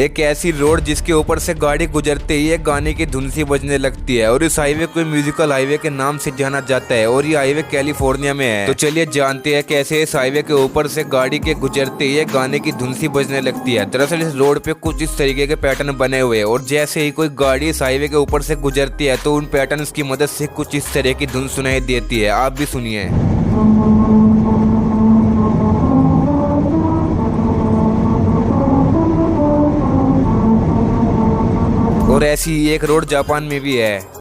एक ऐसी रोड जिसके ऊपर से गाड़ी गुजरते ही एक गाने की धुन सी बजने लगती है और इस हाईवे को म्यूजिकल हाईवे के नाम से जाना जाता है और ये हाईवे कैलिफोर्निया में है। तो चलिए जानते हैं कैसे इस हाईवे के ऊपर से गाड़ी के गुजरते ही एक गाने की धुन सी बजने लगती है। दरअसल इस रोड पे कुछ इस तरीके के पैटर्न बने हुए हैं और जैसे ही कोई गाड़ी इस हाईवे के ऊपर से गुजरती है तो उन पैटर्न की मदद से कुछ इस तरह की धुन सुनाई देती है। आप भी सुनिए। और ऐसी एक रोड जापान में भी है।